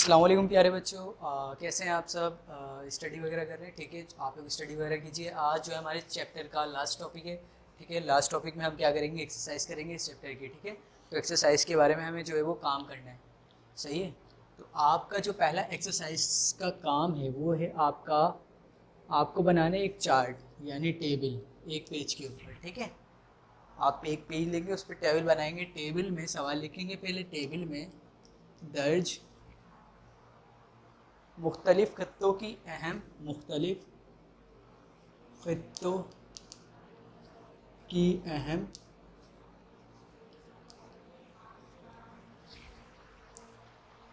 अस्सलाम वालेकुम प्यारे बच्चों, कैसे हैं आप सब। स्टडी वगैरह कर रहे हैं? ठीक है, आप लोग स्टडी वगैरह कीजिए। आज जो है हमारे चैप्टर का लास्ट टॉपिक है। ठीक है, लास्ट टॉपिक में हम क्या करेंगे, एक्सरसाइज करेंगे इस चैप्टर की। ठीक है, तो एक्सरसाइज के बारे में हमें जो है वो काम करना है। सही है, तो आपका जो पहला एक्सरसाइज का काम है वो है आपको बनाना है एक चार्ट यानी टेबल एक पेज के ऊपर। ठीक है, आप एक पेज लेंगे, उस पर टेबल बनाएंगे। टेबल में सवाल लिखेंगे। पहले टेबल में दर्ज मुख्तलिफ़ ख़त्तों की अहम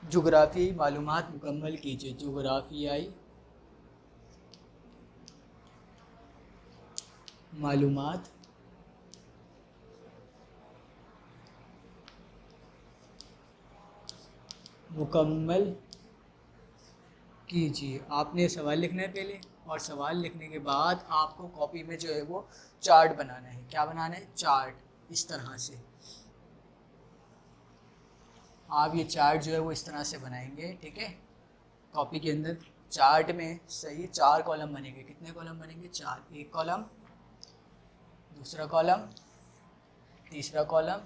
जुग़राफ़ियाई मालूमात मुकम्मल कीजिए। जुग़राफ़ियाई मालूमात मुकम्मल कीजिए। आपने सवाल लिखना है पहले, और सवाल लिखने के बाद आपको कॉपी में जो है वो चार्ट बनाना है। क्या बनाना है? चार्ट। इस तरह से आप ये चार्ट जो है वो इस तरह से बनाएंगे। ठीक है, कॉपी के अंदर चार्ट में सही 4 कॉलम बनेंगे। कितने कॉलम बनेंगे? 4। एक कॉलम, दूसरा कॉलम, तीसरा कॉलम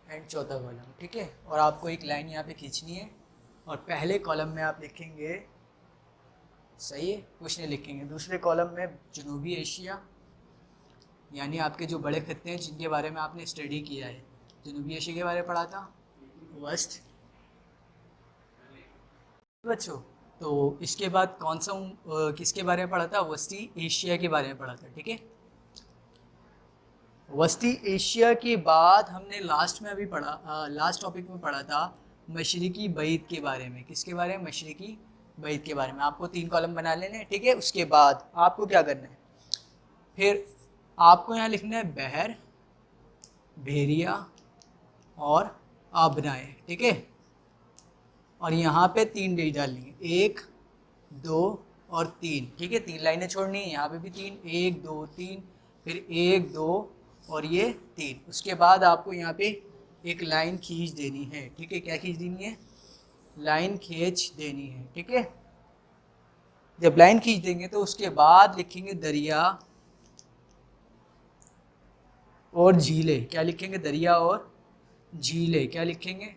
एंड चौथा कॉलम। ठीक है, और आपको एक लाइन यहाँ पे खींचनी है, और पहले कॉलम में आप लिखेंगे, सही है, कुछ नहीं लिखेंगे। दूसरे कॉलम में जनूबी एशिया, यानी आपके जो बड़े खत्ते हैं जिनके बारे में आपने स्टडी किया है। जनूबी एशिया के बारे में पढ़ा था, वेस्ट बच्चों। तो इसके बाद कौन सा किसके बारे में पढ़ा था? वस्ती एशिया के बारे में पढ़ा था। ठीक है, वस्ती एशिया के बाद हमने लास्ट में अभी पढ़ा, लास्ट टॉपिक में पढ़ा था मशरिकी बैत के बारे में। किसके बारे में? मशरिकी बैत के बारे में। आपको 3 कॉलम बना लेने हैं। ठीक है, उसके बाद आपको क्या करना है, फिर आपको यहाँ लिखना है बहर, भेरिया और आबनाए। ठीक है, और यहाँ पे 3 डेज डालनी है, 1 2 और 3। ठीक है, 3 लाइनें छोड़नी है। यहाँ पे भी 3, 1 2 3, फिर 1 2 और ये 3। उसके बाद आपको यहाँ पे एक लाइन खींच देनी है। ठीक है, क्या खींच देनी है? लाइन खींच देनी है। ठीक है, जब लाइन खींच देंगे तो उसके बाद लिखेंगे दरिया और झीलें। क्या लिखेंगे? दरिया और झीलें। क्या लिखेंगे?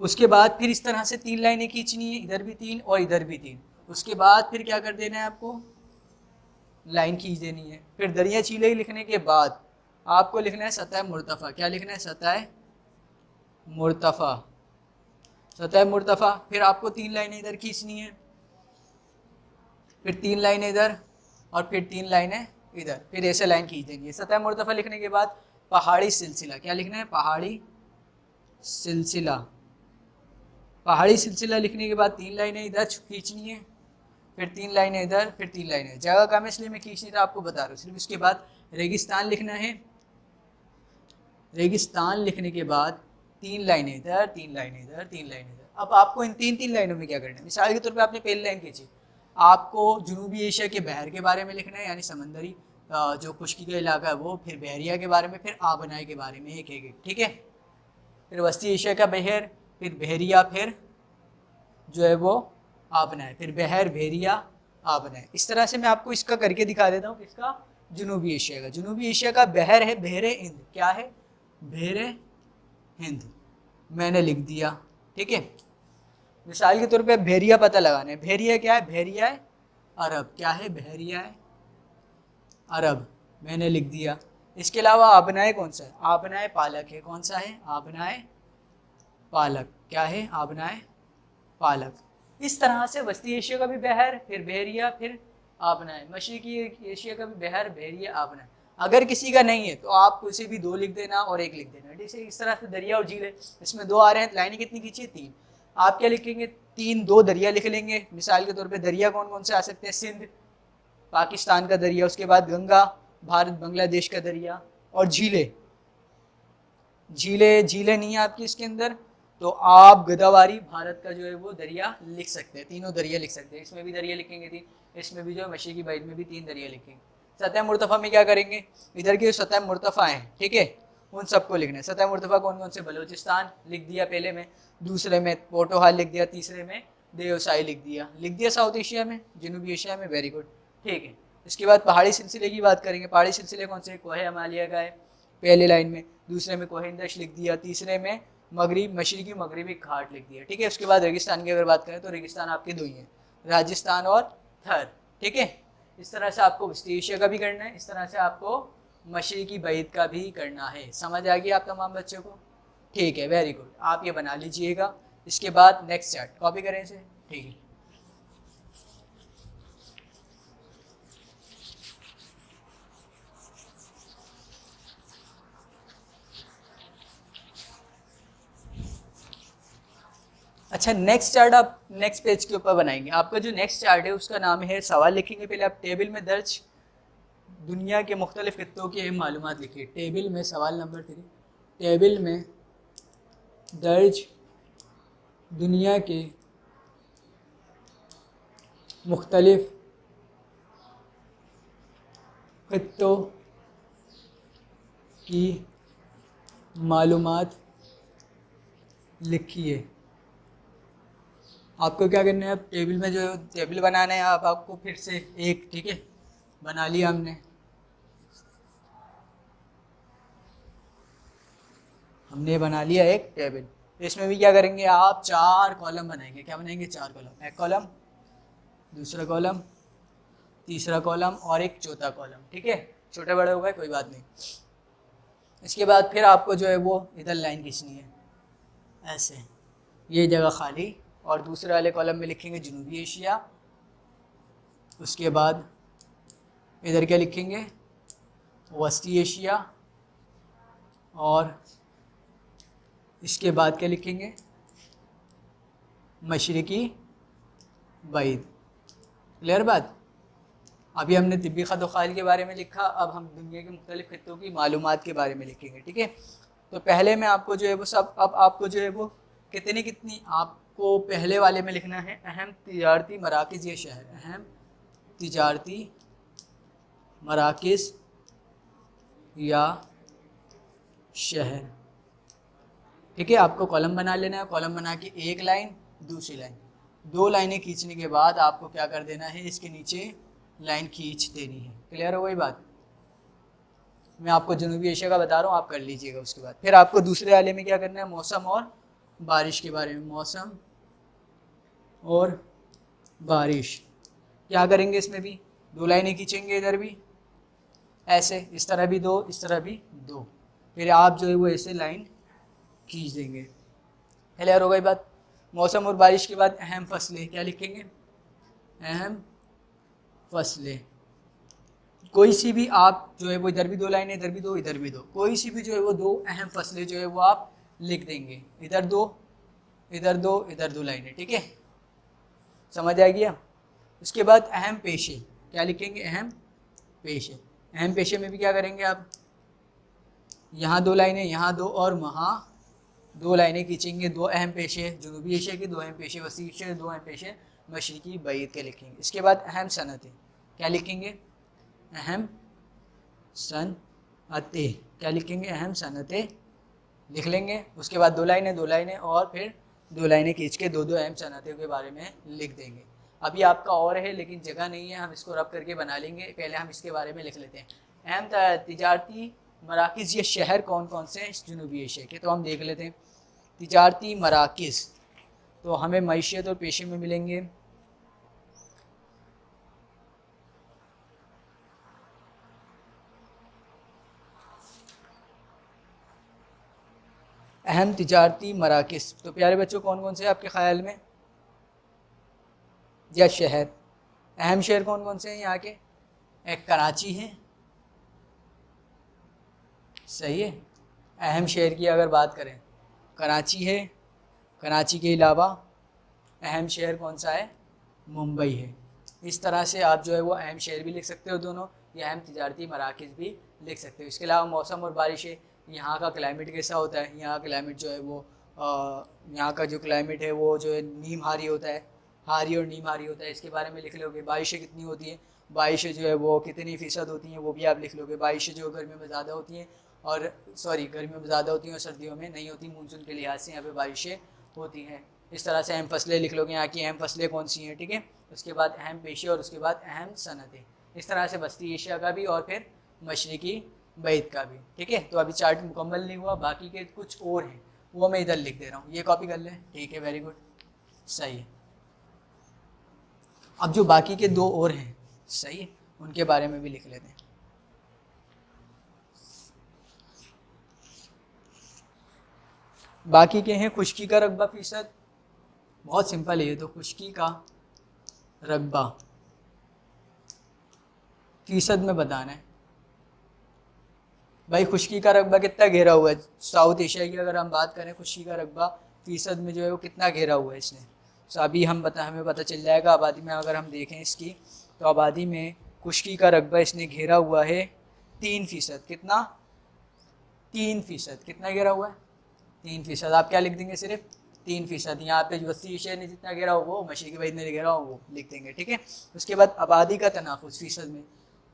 उसके बाद फिर इस तरह से 3 लाइनें खींचनी है, इधर भी 3 और इधर भी 3। उसके बाद फिर क्या कर देना है आपको? लाइन खींच देनी है। फिर दरिया झीलें लिखने के बाद आपको लिखना है सतह मुर्तफ़ा। क्या लिखना है? सतह मुर्तफ़ा। सतह मुर्तफ़ा। फिर आपको 3 लाइनें इधर खींचनी है, फिर 3 लाइनें इधर और फिर 3 लाइनें इधर, फिर ऐसे लाइन खींच देंगे। सतह मुर्तफ़ा लिखने के बाद पहाड़ी सिलसिला। क्या लिखना है? पहाड़ी सिलसिला। पहाड़ी सिलसिला लिखने के बाद 3 लाइनें इधर खींचनी है, फिर 3 लाइनें इधर, फिर 3 लाइनें। जगह कम है इसलिए मैं खींच नहीं रहा, आपको बता रहा हूँ सिर्फ। उसके बाद रेगिस्तान लिखना है। रेगिस्तान लिखने के बाद 3 लाइनें इधर, 3 लाइनें इधर, 3 लाइनें इधर। अब आपको इन 3 लाइनों में क्या करना है? मिसाल के तौर पे आपने पहली लाइन खींची, आपको जनूबी एशिया के बहर के बारे में लिखना है, यानी समंदरी जो खुश्की का इलाका है वो, फिर बहरिया के बारे में, फिर आबनाई के बारे में, एक एक एक। ठीक है, फिर वस्ती एशिया का बहर, फिर बहरिया, फिर जो है वो आबनाई, फिर बहर, बहरिया, आबनाई। इस तरह से मैं आपको इसका करके दिखा देता हूँ। किसका? जनूबी एशिया का। जनूबी एशिया का बहर है बहरे हिंद। क्या है? बहरे हिंद। मैंने लिख दिया। ठीक है, मिसाल के तौर पे बहरिया पता लगाना है। बहरिया क्या है? बहरिया है अरब। क्या है? बहरिया है अरब। मैंने लिख दिया। इसके अलावा आबनाए कौन सा है? आबनाए पालक है। कौन सा है? आबनाए पालक। क्या है? आबनाए पालक। इस तरह से वस्ती एशिया का भी बहर, फिर बहरिया, फिर आबनाए। मशरिकी एशिया का भी बहर, बहरिया, आबनाए। अगर किसी का नहीं है तो आप उसे भी 2 लिख देना और 1 लिख देना। जैसे इस तरह से दरिया और झीलें, इसमें 2 आ रहे हैं, लाइनें कितनी खींची? 3। आप क्या लिखेंगे? 3 2 दरिया लिख लेंगे। मिसाल के तौर पे दरिया कौन कौन से आ सकते हैं? सिंध पाकिस्तान का दरिया, उसके बाद गंगा भारत बांग्लादेश का दरिया, और झीलें। झीलें नहीं है आपकी इसके अंदर, तो आप गोदावरी भारत का जो है वो दरिया लिख सकते हैं। तीनों दरिया लिख सकते हैं। इसमें भी दरिया लिखेंगे 3, इसमें भी जो है मशरिकी बैत में भी 3 दरिया लिखेंगे। सतह मुर्तफ़ा में क्या करेंगे? इधर की जो सतह मुर्तफ़ा है, ठीक है, उन सबको लिखना है। सतह मुर्तफा कौन कौन से, बलूचिस्तान लिख दिया पहले में, दूसरे में पोटोहाल लिख दिया, तीसरे में देवसाई लिख दिया साउथ एशिया में, जनूबी एशिया में, वेरी गुड, ठीक है। इसके बाद पहाड़ी सिलसिले की बात करेंगे। पहाड़ी सिलसिले कौन से, कोहे हिमालय का है पहले लाइन में, दूसरे में कोहे इंदश लिख दिया, तीसरे में मशरकी मगरबी घाट लिख दिया, ठीक है। उसके बाद रेगिस्तान की अगर बात करें तो रेगिस्तान आपके दो ही हैं, राजस्थान और थर, ठीक है। इस तरह से आपको वेस्टी एशिया का भी करना है, इस तरह से आपको मशरकी बैत का भी करना है। समझ आ गई आप तमाम बच्चों को, ठीक है, वेरी गुड, आप ये बना लीजिएगा। इसके बाद नेक्स्ट चार्ट कॉपी करें इसे, ठीक है। अच्छा, नेक्स्ट चार्ट आप नेक्स्ट पेज के ऊपर बनाएंगे। आपका जो नेक्स्ट चार्ट है उसका नाम है, सवाल लिखेंगे पहले आप, टेबल में दर्ज दुनिया के मुख्तलिफ खित्तों की अहम मालूमात लिखिए। टेबल में, सवाल नंबर 3, टेबल में दर्ज दुनिया के मुख्तलिफ खित्तों की मालूमात लिखिए। आपको क्या करना है, अब टेबल में जो टेबल बनाना है आपको फिर से एक, ठीक है, बना लिया हमने बना लिया एक टेबल। इसमें भी क्या करेंगे आप, 4 कॉलम बनाएंगे। क्या बनाएंगे, 4 कॉलम, एक कॉलम, दूसरा कॉलम, तीसरा कॉलम और एक चौथा कॉलम, ठीक है। छोटे बड़े हो गए कोई बात नहीं। इसके बाद फिर आपको जो है वो इधर लाइन खींचनी है ऐसे, ये जगह खाली, और दूसरे वाले कॉलम में लिखेंगे जनूबी एशिया। उसके बाद इधर क्या लिखेंगे, वस्ती एशिया, और इसके बाद क्या लिखेंगे, मशरकी बैत। क्लियर बात। अभी हमने तिब्बी ख़त व ख़ाइल के बारे में लिखा, अब हम दुनिया के मुख्तलिफ़ खित्तों की मालूमात के बारे में लिखेंगे, ठीक है। तो पहले में आपको जो है वो सब, अब आपको जो है वो कितनी आपको पहले वाले में लिखना है, अहम तिजारती मराकिज़ या शहर, अहम तिजारती मराकिज़ या शहर, ठीक है। आपको कॉलम बना लेना है, कॉलम बना के एक लाइन, दूसरी लाइन, 2 लाइनें खींचने के बाद आपको क्या कर देना है, इसके नीचे लाइन खींच देनी है। क्लियर हो गई बात। मैं आपको जनूबी एशिया का बता रहा हूँ, आप कर लीजिएगा। उसके बाद फिर आपको दूसरे वाले में क्या करना है, मौसम और बारिश के बारे में, मौसम और बारिश। क्या करेंगे, इसमें भी 2 लाइनें खींचेंगे, इधर भी ऐसे, इस तरह भी 2, इस तरह भी 2, फिर आप जो है वो ऐसे लाइन खींच देंगे। क्लियर हो गई बात। मौसम और बारिश के बाद अहम फसलें, क्या लिखेंगे, अहम फसलें। कोई सी भी आप जो है वो, इधर भी 2 लाइनें, इधर भी 2, इधर भी 2, कोई सी भी जो है वो 2 अहम फसलें जो है वो आप लिख देंगे। इधर 2, इधर 2, इधर 2 लाइनें, ठीक है, समझ आ गया। उसके बाद अहम पेशे, क्या लिखेंगे, अहम पेशे। अहम पेशे में भी क्या करेंगे आप, यहाँ 2 लाइनें, यहाँ 2 और वहाँ 2 लाइनें खींचेंगे। 2 अहम पेशे जनूबी एशिया के, 2 अहम पेशे वसी एशिया, 2 अहम पेशे मशरकी बैत के लिखेंगे। इसके बाद अहम सनतें, क्या लिखेंगे, अहम सनतें, क्या लिखेंगे, अहम सनतें लिख लेंगे। उसके बाद 2 लाइनें, 2 लाइनें और फिर 2 लाइनें खींच के 2 अहम सनतों के बारे में लिख देंगे। अभी आपका और है लेकिन जगह नहीं है, हम इसको रब करके बना लेंगे। पहले हम इसके बारे में लिख लेते हैं। अहम तिजारती मराकिज़, ये शहर कौन कौन से हैं जनूबी एशिया के, तो हम देख लेते हैं। तिजारती मराकिज़ तो हमें मईशत और पेशे में मिलेंगे। अहम तिजारती मराकिज़, तो प्यारे बच्चों कौन कौन से आपके ख़्याल में, या शहर, अहम शहर कौन कौन से हैं यहाँ के, एक कराची है, सही है। अहम शहर की अगर बात करें कराची है, कराची के अलावा अहम शहर कौन सा है, मुंबई है। इस तरह से आप जो है वो अहम शहर भी लिख सकते हो दोनों, या अहम तिजारती मराकिज़ भी लिख सकते हो। इसके अलावा मौसम और बारिश है, यहाँ का क्लाइमेट कैसा होता है, यहाँ का क्लाइमेट जो है वो यहाँ का जो क्लाइमेट है वो जो है नीम हारी होता है, हारी और नीम हारी होता है, इसके बारे में लिख लोगे। बारिशें कितनी होती हैं, बारिशें जो है वो कितनी फ़ीसद होती हैं वो भी आप लिख लोगे। बारिशें जो गर्मी में ज़्यादा होती हैं और सॉरी गर्मियों में ज़्यादा होती हैं और सर्दियों में नहीं होती, मानसून के लिहाज से यहाँ पे बारिशें होती हैं। इस तरह से अहम फसलें लिख लोगे, यहाँ की अहम फसलें कौन सी हैं, ठीक है। उसके बाद अहम पेशे और उसके बाद अहम सनतें। इस तरह से वस्ती एशिया का भी और फिर मशरकी बैत का भी, ठीक है। तो अभी चार्ट मुकम्मल नहीं हुआ, बाकी के कुछ और हैं वो मैं इधर लिख दे रहा हूँ, ये कॉपी कर लें, ठीक है, वेरी गुड, सही है। अब जो बाकी के दो और हैं, सही है, उनके बारे में भी लिख लेते हैं। बाकी के हैं खुश्की का रकबा फीसद, बहुत सिंपल है ये तो, खुश्की का रकबा फीसद में बताना है। भाई खुश्की का रकबा कितना घेरा हुआ है, साउथ एशिया की अगर हम बात करें, खुश्की का रकबा फीसद में जो है वो कितना घेरा हुआ है इसने। तो अभी हमें पता चल जाएगा। आबादी में अगर हम देखें इसकी, तो आबादी में खुश्की का रकबा इसने घेरा हुआ है 3%। कितना? 3%। कितना घेरा हुआ है? 3%। आप क्या लिख देंगे? सिर्फ 3%। यहाँ पे वस्ती एशिया ने जितना घेरा हो वो, मशरकी बैत ने घेरा हो वो लिख देंगे, ठीक है। उसके बाद आबादी का तनाफुस फीसद में,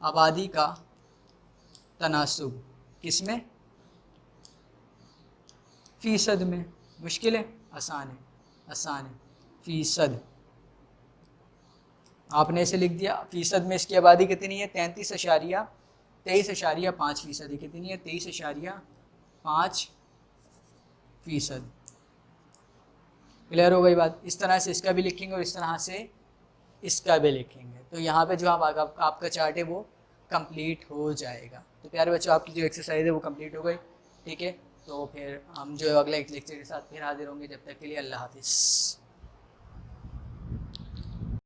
आबादी का तनासुब किस में? फीसद में। मुश्किल है? आसान है, आसान है। फीसद आपने इसे लिख दिया। फीसद में इसकी आबादी कितनी है? 23.5%। कितनी है? 23.5%। क्लियर हो गई बात? इस तरह से इसका भी लिखेंगे और इस तरह से इसका भी लिखेंगे, तो यहाँ पे जो आपका चार्ट है वो कंप्लीट हो जाएगा। तो प्यारे बच्चों, आपकी जो एक्सरसाइज है वो कंप्लीट हो गई, ठीक है। तो फिर हम जो अगले लेक्चर के साथ फिर हाजिर होंगे। जब तक के लिए अल्लाह हाफिज़।